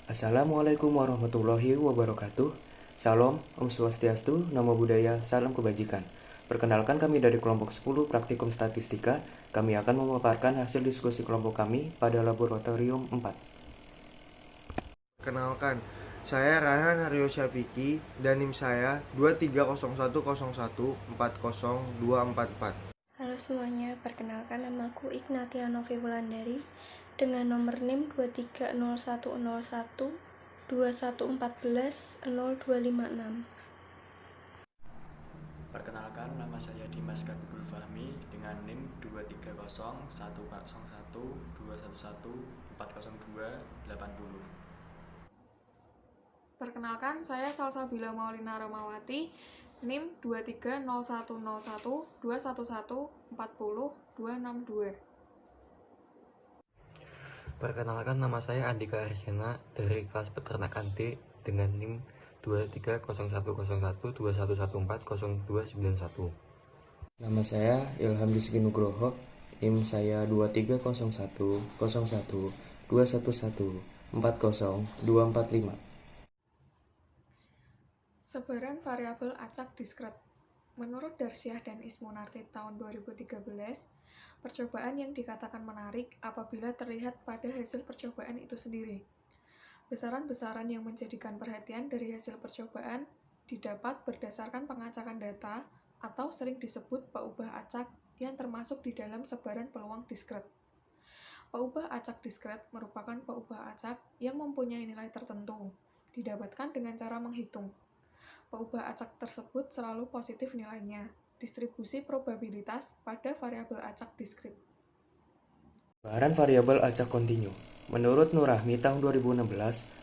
Assalamualaikum warahmatullahi wabarakatuh. Salam, Om Swastiastu, Namo Buddhaya, Salam Kebajikan. Perkenalkan kami dari kelompok 10 Praktikum Statistika. Kami akan memaparkan hasil diskusi kelompok kami pada laboratorium 4. Kenalkan, saya Raihan Haryo Syafiqi dan NIM saya 23010140244. Halo semuanya, perkenalkan namaku Ignatia Novi Wulandari dengan nomor NIM 23010121140256. Perkenalkan, nama saya Dimas Kabibul Fahmi dengan NIM 2301012114020. Perkenalkan, saya Salsabila Maulina Romawati, NIM 2300121140262. Perkenalkan, nama saya Andika Arsena dari kelas peternakan D dengan NIM 2301121140291. Nama saya Ilham Rizky Nugroho. NIM saya 230010121140245. Sebaran variabel acak diskret. Menurut Darsyah dan Ismunarti tahun 2013, percobaan yang dikatakan menarik apabila terlihat pada hasil percobaan itu sendiri. Besaran-besaran yang menjadikan perhatian dari hasil percobaan didapat berdasarkan pengacakan data atau sering disebut paubah acak yang termasuk di dalam sebaran peluang diskret. Paubah acak diskret merupakan paubah acak yang mempunyai nilai tertentu, didapatkan dengan cara menghitung. Paubah acak tersebut selalu positif nilainya, distribusi probabilitas pada variabel acak diskret. Sebaran variabel acak kontinu. Menurut Nurrahmi tahun 2016,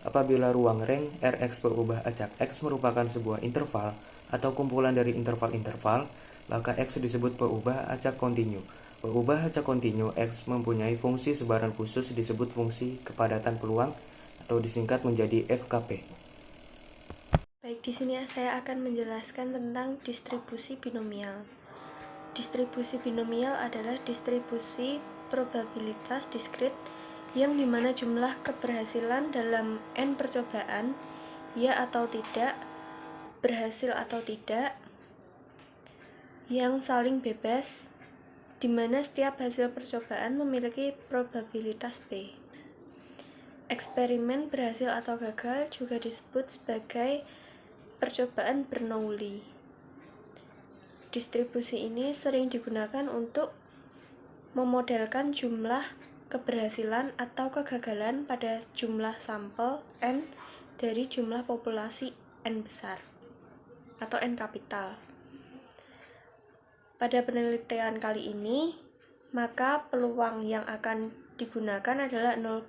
apabila ruang rank Rx berubah acak X merupakan sebuah interval atau kumpulan dari interval-interval, maka X disebut peubah acak kontinu. Peubah acak kontinu X mempunyai fungsi sebaran khusus disebut fungsi kepadatan peluang atau disingkat menjadi FKP. Baik, di sini saya akan menjelaskan tentang distribusi binomial. Distribusi binomial adalah distribusi probabilitas diskret yang dimana jumlah keberhasilan dalam N percobaan, ya atau tidak, berhasil atau tidak, yang saling bebas, dimana setiap hasil percobaan memiliki probabilitas P. Eksperimen berhasil atau gagal juga disebut sebagai percobaan Bernoulli. Distribusi ini sering digunakan untuk memodelkan jumlah keberhasilan atau kegagalan pada jumlah sampel N dari jumlah populasi N besar atau N kapital. Pada penelitian kali ini, maka peluang yang akan digunakan adalah 0,5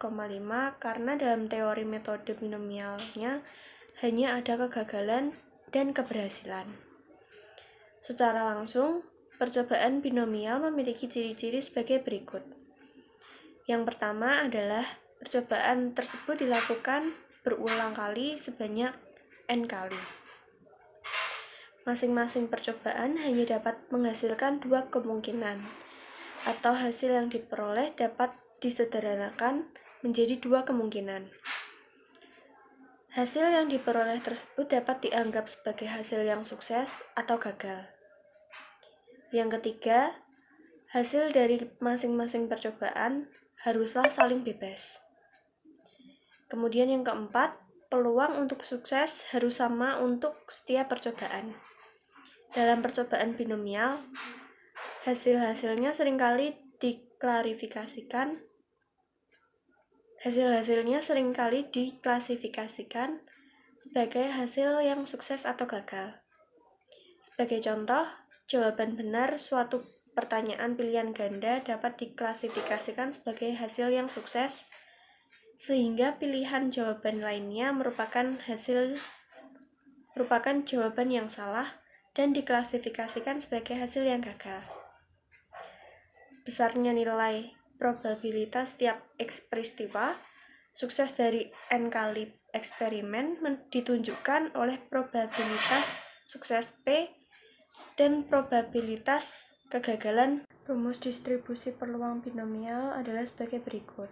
karena dalam teori metode binomialnya hanya ada kegagalan dan keberhasilan. Secara langsung, percobaan binomial memiliki ciri-ciri sebagai berikut. Yang pertama adalah percobaan tersebut dilakukan berulang kali sebanyak N kali. Masing-masing percobaan hanya dapat menghasilkan dua kemungkinan, atau hasil yang diperoleh dapat disederhanakan menjadi dua kemungkinan. Hasil yang diperoleh tersebut dapat dianggap sebagai hasil yang sukses atau gagal. Yang ketiga, hasil dari masing-masing percobaan haruslah saling bebas. Kemudian yang keempat, peluang untuk sukses harus sama untuk setiap percobaan. Dalam percobaan binomial, hasil-hasilnya seringkali diklasifikasikan sebagai hasil yang sukses atau gagal. Sebagai contoh, jawaban benar suatu pertanyaan pilihan ganda dapat diklasifikasikan sebagai hasil yang sukses, sehingga pilihan jawaban lainnya merupakan jawaban yang salah dan diklasifikasikan sebagai hasil yang gagal. Besarnya nilai probabilitas setiap X peristiwa sukses dari N kali eksperimen ditunjukkan oleh probabilitas sukses P dan probabilitas kegagalan. Rumus distribusi peluang binomial adalah sebagai berikut.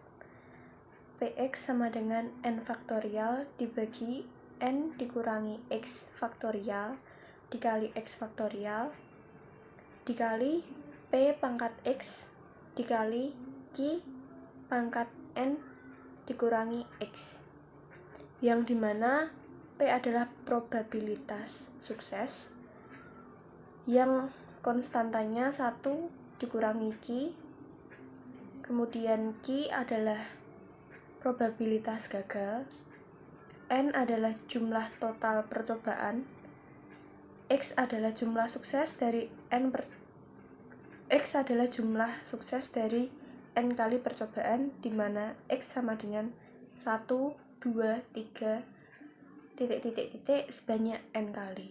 Px sama dengan n faktorial dibagi n dikurangi x faktorial dikali x faktorial dikali p pangkat x dikali q pangkat n dikurangi x, yang dimana p adalah probabilitas sukses yang konstantanya 1 dikurangi q, kemudian q adalah probabilitas gagal, n adalah jumlah total percobaan, x adalah jumlah sukses dari n kali percobaan, di mana x sama dengan 1, 2, 3, sebanyak n kali.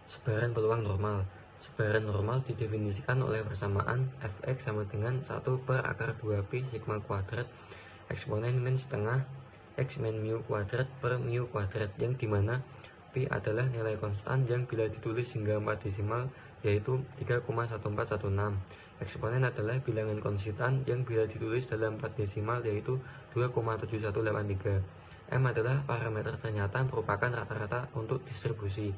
Sebaran peluang normal. Sebaran normal didefinisikan oleh persamaan fx sama dengan 1 per akar 2pi sigma kuadrat eksponen min setengah x min mu kuadrat per mu kuadrat, yang dimana pi adalah nilai konstan yang bila ditulis hingga 4 desimal yaitu 3,1416. Eksponen adalah bilangan konstan yang bila ditulis dalam 4 desimal yaitu 2,7183. M adalah parameter ternyata merupakan rata-rata untuk distribusi.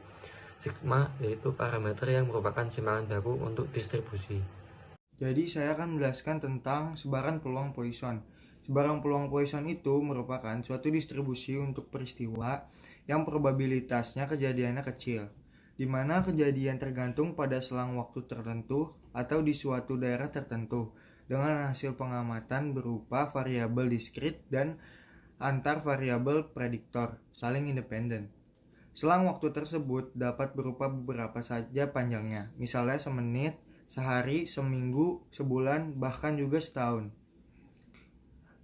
Sigma yaitu parameter yang merupakan simpanan baku untuk distribusi. Jadi saya akan menjelaskan tentang sebaran peluang Poisson. Sebaran peluang Poisson itu merupakan suatu distribusi untuk peristiwa yang probabilitasnya kejadiannya kecil, di mana kejadian tergantung pada selang waktu tertentu atau di suatu daerah tertentu, dengan hasil pengamatan berupa variabel diskrit dan antar variabel prediktor saling independen. Selang waktu tersebut dapat berupa beberapa saja panjangnya, misalnya semenit, sehari, seminggu, sebulan, bahkan juga setahun.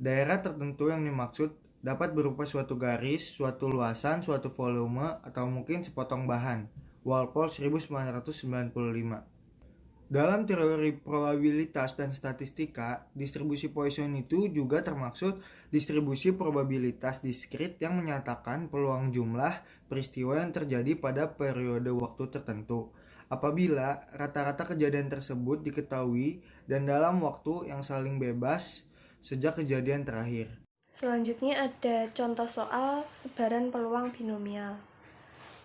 Daerah tertentu yang dimaksud dapat berupa suatu garis, suatu luasan, suatu volume, atau mungkin sepotong bahan. Walpole 1995. Dalam teori probabilitas dan statistika, distribusi Poisson itu juga termaksud distribusi probabilitas diskrit yang menyatakan peluang jumlah peristiwa yang terjadi pada periode waktu tertentu, apabila rata-rata kejadian tersebut diketahui dan dalam waktu yang saling bebas sejak kejadian terakhir. Selanjutnya ada contoh soal sebaran peluang binomial.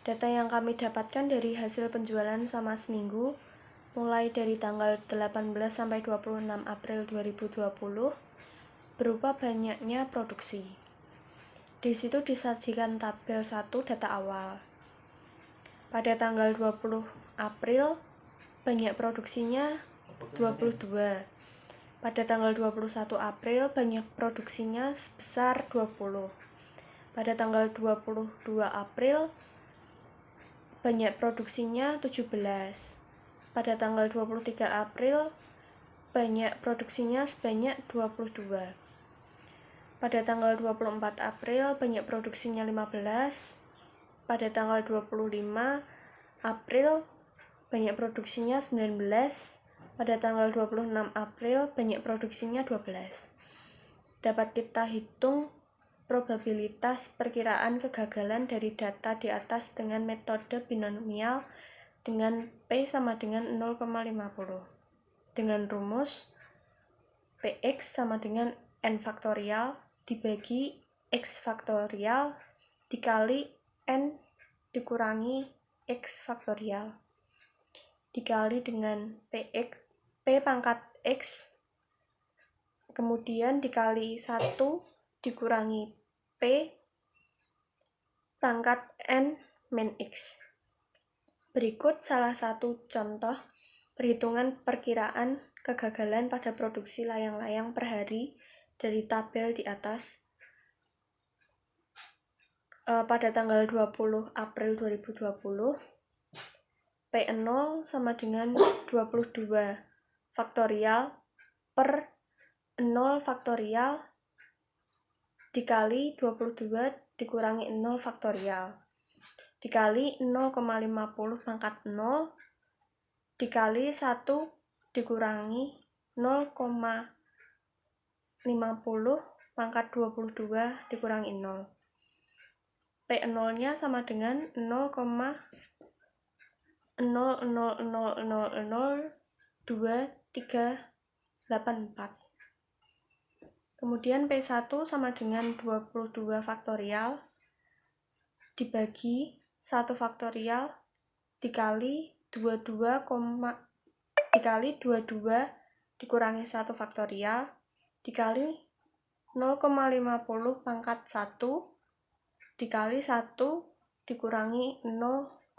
Data yang kami dapatkan dari hasil penjualan selama seminggu, mulai dari tanggal 18 sampai 26 April 2020, berupa banyaknya produksi. Di situ disajikan tabel 1 data awal. Pada tanggal 20 April, banyak produksinya 22. Pada tanggal 21 April, banyak produksinya sebesar 20. Pada tanggal 22 April, banyak produksinya 17. Pada tanggal 23 April, banyak produksinya sebanyak 22. Pada tanggal 24 April, banyak produksinya 15. Pada tanggal 25 April, banyak produksinya 19. Pada tanggal 26 April, banyak produksinya 12. Dapat kita hitung probabilitas perkiraan kegagalan dari data di atas dengan metode binomial dengan P sama dengan 0,50. Dengan rumus Px sama dengan n faktorial dibagi x faktorial dikali n dikurangi x faktorial dikali dengan P pangkat x, kemudian dikali 1 dikurangi P pangkat n min x. Berikut salah satu contoh perhitungan perkiraan kegagalan pada produksi layang-layang per hari dari tabel di atas. Pada tanggal 20 April 2020, P0 sama dengan 22 faktorial per 0 faktorial dikali 22 dikurangi 0 faktorial dikali 0,50 pangkat 0 dikali 1 dikurangi 0,50 pangkat 22 dikurangi 0. P0 nya sama dengan 0,000002,384. Kemudian P1 sama dengan 22 faktorial dibagi 1 faktorial dikali 22, dikali 22 dikurangi 1 faktorial dikali 0,50 pangkat 1 dikali 1 dikurangi 0,50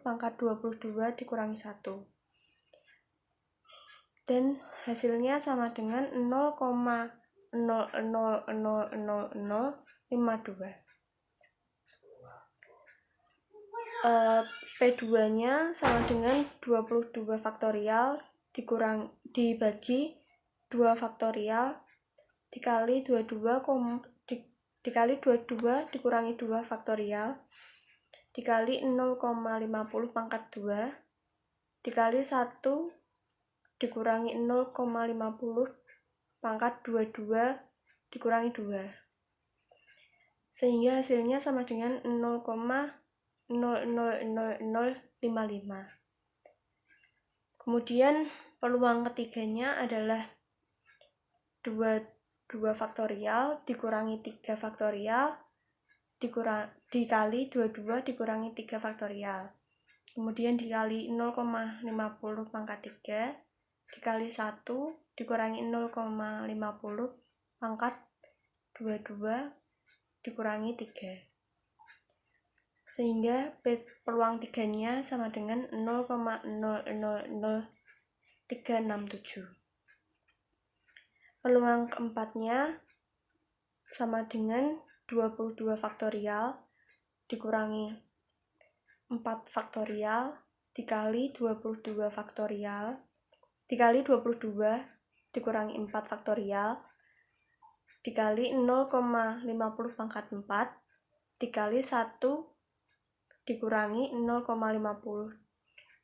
pangkat 22 dikurangi 1. Dan hasilnya sama dengan 0,000052. P2-nya sama dengan 22 faktorial dibagi 2 faktorial dikali 22 dikali 22 dikurangi 2 faktorial dikali 0,50 pangkat 2 dikali 1 dikurangi 0,50 pangkat 22 dikurangi 2. Sehingga hasilnya sama dengan 0,000055. Kemudian peluang ketiganya adalah 22 faktorial dikurangi 3 faktorial dikali 22 dikurangi 3 faktorial. Kemudian dikali 0,50 pangkat 3 dikali 1 dikurangi 0,50 pangkat 22 dikurangi 3. Sehingga peluang 3-nya sama dengan 0,000367. Peluang keempatnya sama dengan 22 faktorial dikurangi 4 faktorial dikali 22 faktorial dikali 22 dikurangi 4 faktorial dikali 0,50 pangkat 4 dikali 1 dikurangi 0,50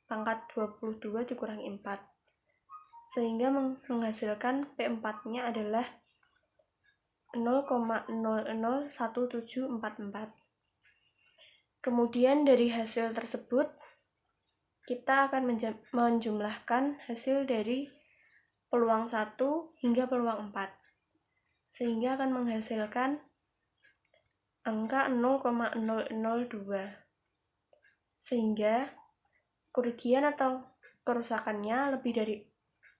pangkat 22 dikurangi 4. Sehingga menghasilkan P4-nya adalah 0,001744. Kemudian dari hasil tersebut kita akan menjumlahkan hasil dari peluang 1 hingga peluang 4. Sehingga akan menghasilkan angka 0,002. Sehingga kerugian atau kerusakannya lebih dari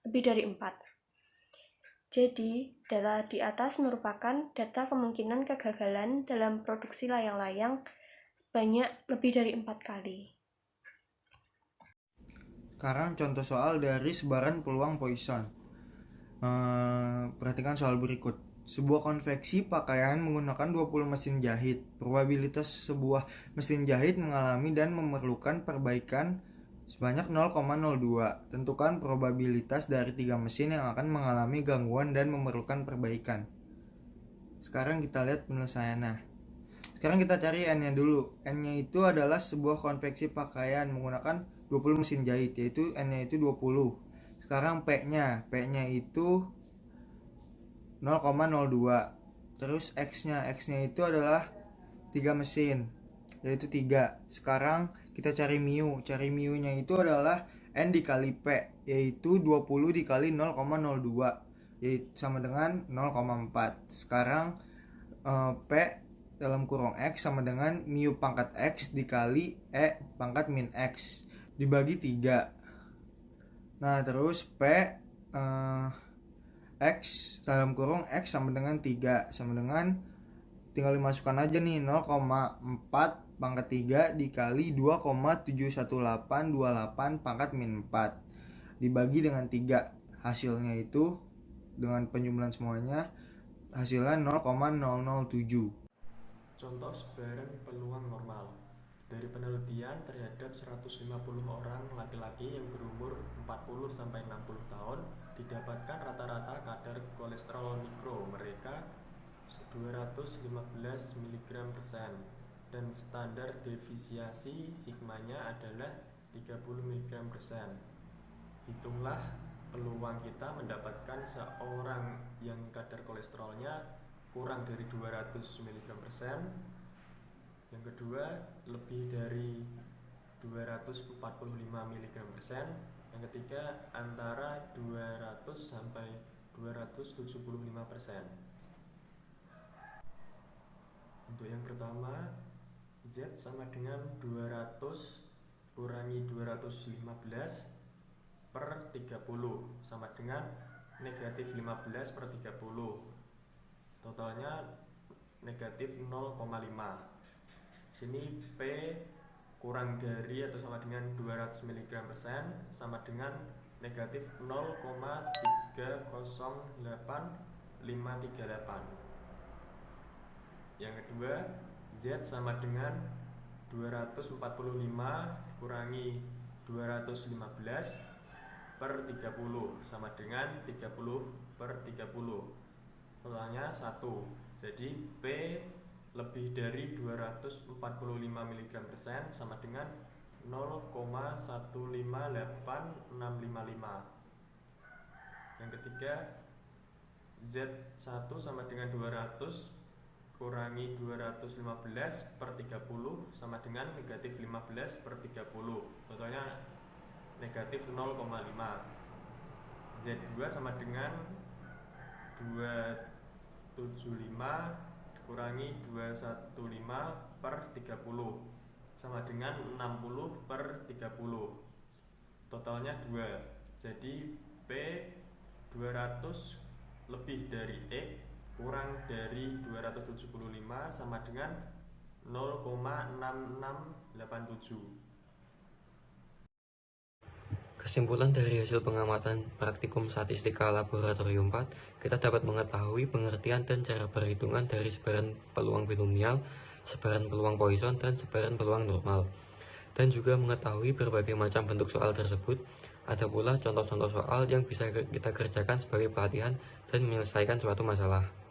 4. Jadi, data di atas merupakan data kemungkinan kegagalan dalam produksi layang-layang sebanyak lebih dari 4 kali. Sekarang contoh soal dari sebaran peluang Poisson. Perhatikan soal berikut. Sebuah konveksi pakaian menggunakan 20 mesin jahit. Probabilitas sebuah mesin jahit mengalami dan memerlukan perbaikan sebanyak 0,02. Tentukan probabilitas dari 3 mesin yang akan mengalami gangguan dan memerlukan perbaikan. Sekarang kita lihat penyelesaiannya. Sekarang kita cari N-nya dulu. N-nya itu adalah sebuah konveksi pakaian menggunakan 20 mesin jahit, yaitu N-nya itu 20. Sekarang P-nya itu 0,02. Terus X-nya itu adalah 3 mesin, yaitu 3. Sekarang kita cari mu. Cari mu-nya itu adalah N dikali P, yaitu 20 dikali 0,02, yaitu sama dengan 0,4. Sekarang P dalam kurung X sama dengan mu pangkat X dikali E pangkat min X dibagi 3. Nah, terus P X dalam kurung X sama dengan 3, sama dengan tinggal dimasukkan aja nih 0,4 pangkat 3 dikali 2,71828 pangkat min 4 dibagi dengan 3. Hasilnya itu dengan penjumlahan semuanya hasilnya 0,007. Contoh sebaran peluang normal. Dari penelitian terhadap 150 orang laki-laki yang berumur 40-60 tahun didapatkan rata-rata kadar kolesterol mikro mereka 215 mg/sen dan standar defisiasi sigmanya adalah 30 mg/sen. Hitunglah peluang kita mendapatkan seorang yang kadar kolesterolnya kurang dari 200 mg/sen, yang kedua lebih dari 245 mg/sen, yang ketiga antara 200 sampai 275%. Untuk yang pertama, Z sama dengan 200 kurangi 215 per 30 sama dengan negatif 15 per 30. Totalnya negatif 0,5. Sini P kurang dari atau sama dengan 200 mg% sama dengan negatif 0,308538. Yang kedua, Z sama dengan 245 kurangi 215 per 30 sama dengan 30 per 30. Totalnya 1. Jadi P lebih dari 245 mg% sama dengan 0,158655. Yang ketiga, Z1 sama dengan 200 kurangi 215 per 30 sama dengan negatif 15 per 30. Totalnya negatif 0,5. Z2 sama dengan 275 kurangi 215 per 30 sama dengan 60 per 30. Totalnya 2. Jadi P 200 lebih dari X kurang dari 275 sama dengan 0,6687. Kesimpulan dari hasil pengamatan praktikum statistika laboratorium 4, kita dapat mengetahui pengertian dan cara perhitungan dari sebaran peluang binomial, sebaran peluang Poisson, dan sebaran peluang normal. Dan juga mengetahui berbagai macam bentuk soal tersebut. Ada pula contoh-contoh soal yang bisa kita kerjakan sebagai pelatihan dan menyelesaikan suatu masalah.